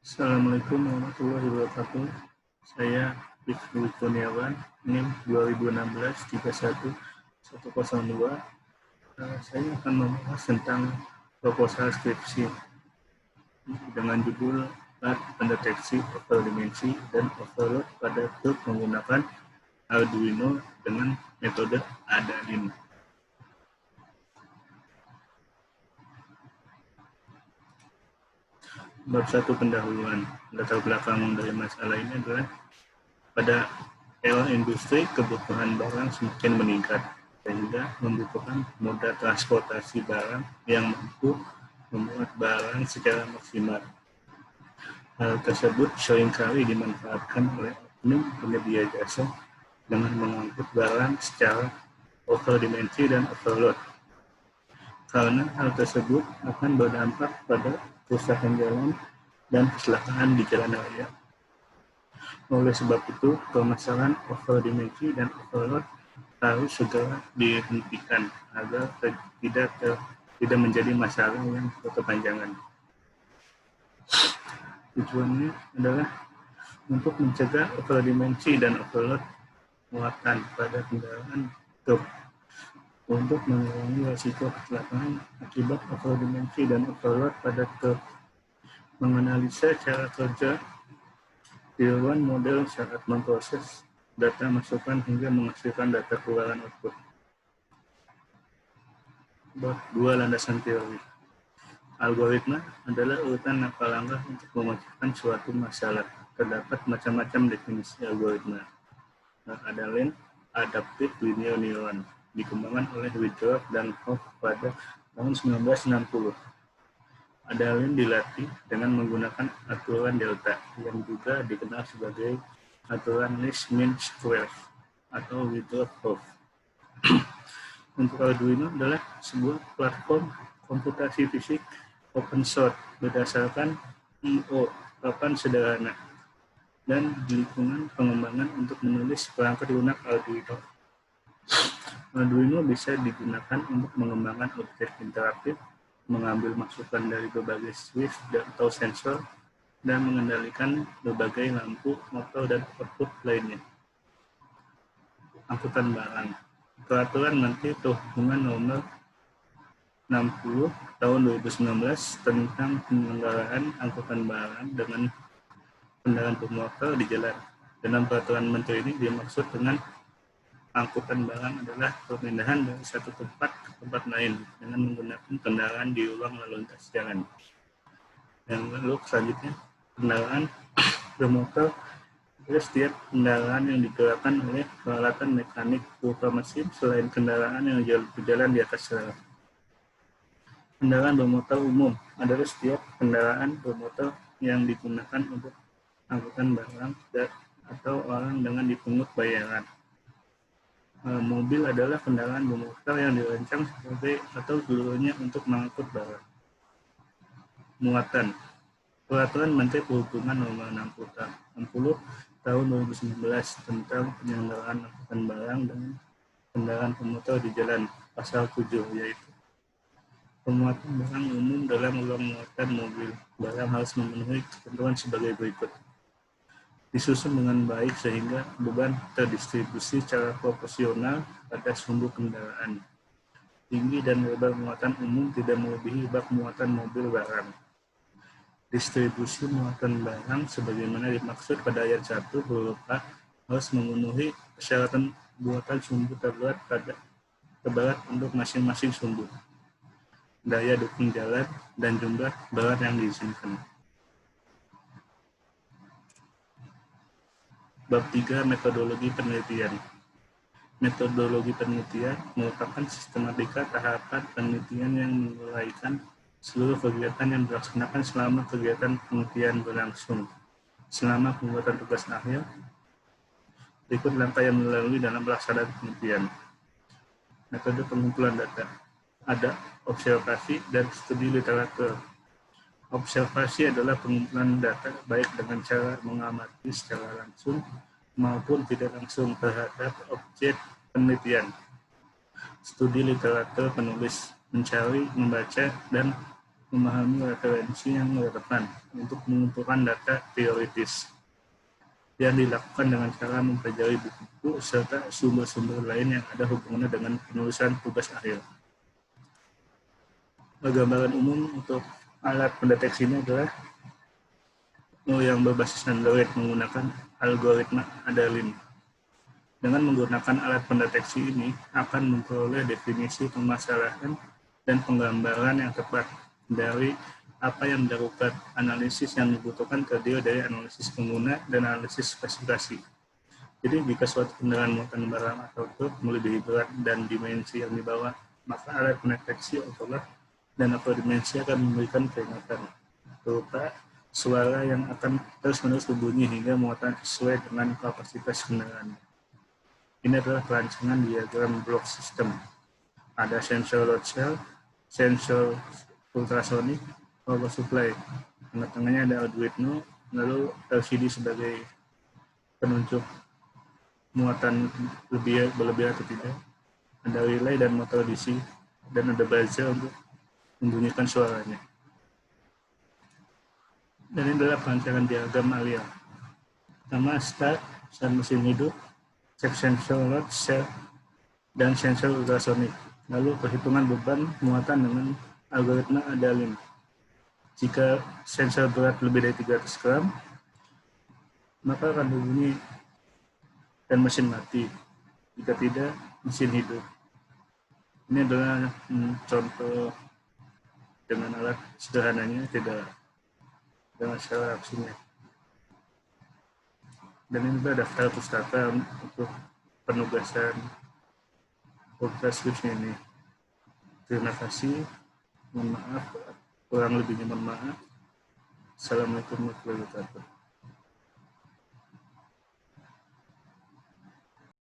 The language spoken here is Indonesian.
Assalamualaikum warahmatullahi wabarakatuh. Saya Rifki Kurniawan, NIM 2016-31102. Saya akan membahas tentang proposal skripsi dengan judul pendeteksi overdimensi dan overload pada truk menggunakan Arduino dengan metode ADALIN. Bab 1 pendahuluan. Latar belakang dari masalah ini adalah pada era industri kebutuhan barang semakin meningkat sehingga membutuhkan moda transportasi barang yang mampu memuat barang secara maksimal. Hal tersebut seringkali dimanfaatkan oleh oknum penyedia jasa dengan mengangkut barang secara overdimensi dan overload. Karena hal tersebut akan berdampak pada kerusakan jalan dan kecelakaan di jalan raya. Oleh sebab itu, permasalahan overdimensi dan overload harus segera dihentikan agar tidak menjadi masalah yang berkepanjangan. Tujuannya adalah untuk mencegah overdimensi dan overload muatan pada kendaraan truk, untuk mengurangi risiko kecelakaan akibat overdimensi dan overload pada truk, menganalisa cara kerja tiruan model saat memproses data masukan hingga menghasilkan data keluaran output. Bab 2 landasan teori. Algoritma adalah urutan langkah-langkah untuk memecahkan suatu masalah. Terdapat macam-macam definisi algoritma. ADALIN, Adaptive Linear Neuron, dikembangkan oleh Withrow dan Hoff pada tahun 1960. ADALIN dilatih dengan menggunakan aturan delta, yang juga dikenal sebagai aturan least mean squares atau Withrow-Hoff. Untuk Arduino adalah sebuah platform komputasi fisik open source berdasarkan I/O papan sederhana dan lingkungan pengembangan untuk menulis perangkat lunak Arduino. Arduino bisa digunakan untuk mengembangkan objek interaktif, mengambil masukan dari berbagai switch atau sensor, dan mengendalikan berbagai lampu, motor, dan output lainnya. Angkutan barang. Peraturan Menteri Perhubungan Nomor 60 Tahun 2019 tentang penyelenggaraan angkutan barang dengan kendaraan bermotor di jalan. Dalam peraturan Menteri ini dimaksud dengan angkutan barang adalah pemindahan dari satu tempat ke tempat lain dengan menggunakan kendaraan di ruang lalu lintas jalan. Yang lalu selanjutnya, kendaraan bermotor adalah setiap kendaraan yang digerakkan oleh peralatan mekanik berupa mesin selain kendaraan yang berjalan di atas rel. Kendaraan bermotor umum adalah setiap kendaraan bermotor yang digunakan untuk angkutan barang atau orang dengan dipungut bayaran. Mobil adalah kendaraan bermotor yang dirancang sebagai atau seluruhnya untuk mengangkut barang. Muatan. Peraturan Menteri Perhubungan Nomor 60 Tahun 2019 tentang penyelenggaraan angkutan barang dengan kendaraan bermotor di jalan, pasal 7, yaitu pemuatan barang umum dalam ruang muatan mobil. Barang harus memenuhi ketentuan sebagai berikut. Disusun dengan baik sehingga beban terdistribusi secara proporsional pada sumbu kendaraan. Tinggi dan lebar muatan umum tidak melebihi bak muatan mobil barang. Distribusi muatan barang sebagaimana dimaksud pada ayat 1 berupa harus memenuhi persyaratan buatan sumbu terberat untuk masing-masing sumbu, daya dukung jalan, dan jumlah berat yang diizinkan. Bab 3 metodologi penelitian. Metodologi penelitian merupakan sistematika tahapan penelitian yang menguraikan seluruh kegiatan yang dilaksanakan selama kegiatan penelitian berlangsung. Selama pembuatan tugas akhir, berikut langkah yang dilalui dalam pelaksanaan penelitian. Metode pengumpulan data. Ada observasi dan studi literatur. Observasi adalah pengumpulan data baik dengan cara mengamati secara langsung maupun tidak langsung terhadap objek penelitian. Studi literatur penulis, mencari, membaca, dan memahami referensi yang relevan untuk mengumpulkan data teoritis yang dilakukan dengan cara mempelajari buku-buku serta sumber-sumber lain yang ada hubungannya dengan penulisan tugas akhir. Gambaran umum untuk alat pendeteksi ini adalah yang berbasis Android menggunakan algoritma Adalin. Dengan menggunakan alat pendeteksi ini akan memperoleh definisi permasalahan dan penggambaran yang tepat dari apa yang dilakukan. Analisis yang dibutuhkan terdiri dari analisis pengguna dan analisis spesifikasi. Jadi jika suatu kendaraan muatan barang atau truk melebihi berat dan dimensi yang dibawa, maka alat pendeteksi overload dan atau dimensi akan memberikan peringatan berupa suara yang akan terus-menerus berbunyi hingga muatan sesuai dengan kapasitas kendaraan. Ini adalah perancangan diagram blok sistem. Ada sensor load cell, sensor ultrasonik, power supply. Tengah-tengahnya ada Arduino, lalu LCD sebagai penunjuk muatan berlebih atau tidak. Ada relay dan motor DC, dan ada buzzer untuk membunyikan suaranya. Dan ini adalah perancangan diagram alia. Pertama, start mesin hidup, cek sensor load cell, dan sensor ultrasonik. Lalu perhitungan beban muatan dengan algoritma Adalin. Jika sensor berat lebih dari 300 gram, maka akan berbunyi dan mesin mati. Jika tidak, mesin hidup. Ini adalah contoh dengan alat sederhananya, tidak dengan skala aksinya. Dan ini adalah daftar pustaka untuk penugasan Ultraswitch ini. Terima kasih. Mohon maaf, kurang lebihnya mohon maaf. Assalamualaikum warahmatullahi wabarakatuh.